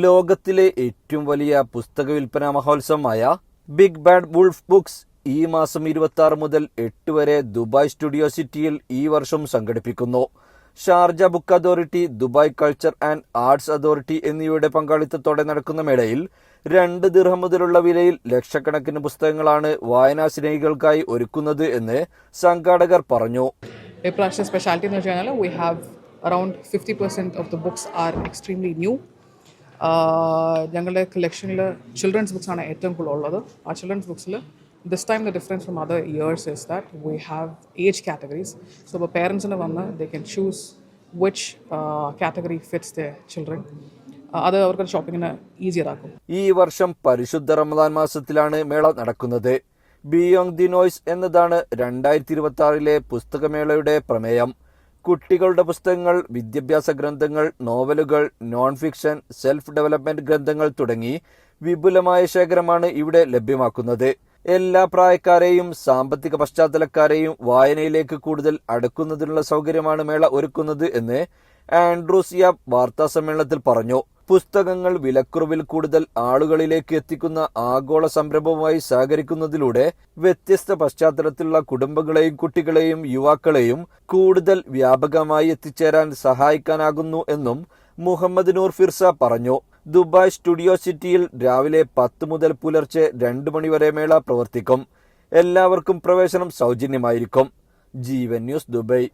ലോകത്തിലെ ഏറ്റവും വലിയ പുസ്തക വിൽപ്പനാ മഹോത്സവമായ ബിഗ് ബാഡ് വുൾഫ് ബുക്സ് ഈ മാസം 26 മുതൽ 8 വരെ ദുബായ് സ്റ്റുഡിയോ സിറ്റിയിൽ ഈ വർഷം സംഘടിപ്പിക്കുന്നു. Sharjah book authority, Dubai culture and arts authority എന്നിവയുടെ പങ്കാളിത്തത്തോടെ നടക്കുന്ന മേളയിൽ 2 ദിർഹം മുതലുള്ള വിലയിൽ ലക്ഷക്കണക്കിന് പുസ്തകങ്ങളാണ് വായനാ സ്നേഹികൾക്കായി ഒരുക്കുന്നത് എന്ന് സംഘാടകർ പറഞ്ഞു. ഇപ്രാവശ്യം സ്പെഷ്യാലിറ്റി എന്ന് വെച്ചാൽ we have around 50% of the books are extremely new. ഞങ്ങളുടെ കളക്ഷനിൽ ചിൽഡ്രൻസ് ബുക്സാണ് ഏറ്റവും കൂടുതലുള്ളത്. ആ ചിൽഡ്രൻസ് ബുക്സിൽ this time the difference from other years is that we have age categories. So ഇപ്പോൾ പേരൻസിന് വന്ന് they can choose which category fits the children. അത് അവർക്ക് ഷോപ്പിങ്ങിന് ഈസിയർ ആക്കും. ഈ വർഷം പരിശുദ്ധ റമദാൻ മാസത്തിലാണ് മേള നടക്കുന്നത്. ബിയോങ് ദി നോയ്സ് എന്നതാണ് 2026 പുസ്തകമേളയുടെ പ്രമേയം. കുട്ടികളുടെ പുസ്തകങ്ങൾ, വിദ്യാഭ്യാസ ഗ്രന്ഥങ്ങൾ, നോവലുകൾ, നോൺ ഫിക്ഷൻ, സെൽഫ് ഡെവലപ്മെന്റ് ഗ്രന്ഥങ്ങൾ തുടങ്ങി വിപുലമായ ശേഖരമാണ് ഇവിടെ ലഭ്യമാക്കുന്നത്. എല്ലാ പ്രായക്കാരെയും സാമ്പത്തിക പശ്ചാത്തലക്കാരെയും വായനയിലേക്ക് കൂടുതൽ അടുക്കുന്നതിനുള്ള സൗകര്യമാണ് മേള ഒരുക്കുന്നത് എന്ന് ആൻഡ്രൂസ് യാബ് വാർത്താസമ്മേളനത്തിൽ പറഞ്ഞു. പുസ്തകങ്ങൾ വിലക്കുറവിൽ കൂടുതൽ ആളുകളിലേക്ക് എത്തിക്കുന്ന ആഗോള സംരംഭവുമായി സഹകരിക്കുന്നതിലൂടെ വ്യത്യസ്ത പശ്ചാത്തലത്തിലുള്ള കുടുംബങ്ങളെയും കുട്ടികളെയും യുവാക്കളെയും കൂടുതൽ വ്യാപകമായി എത്തിച്ചേരാൻ സഹായിക്കാനാകുന്നു എന്നും മുഹമ്മദ് നൂർ ഫിർസ പറഞ്ഞു. ദുബായ് സ്റ്റുഡിയോ സിറ്റിയിൽ രാവിലെ 10 മുതൽ പുലർച്ചെ 2 മണി വരെ മേള പ്രവർത്തിക്കും. എല്ലാവർക്കും പ്രവേശനം സൗജന്യമായിരിക്കും. ജീവൻ ന്യൂസ്, ദുബായ്.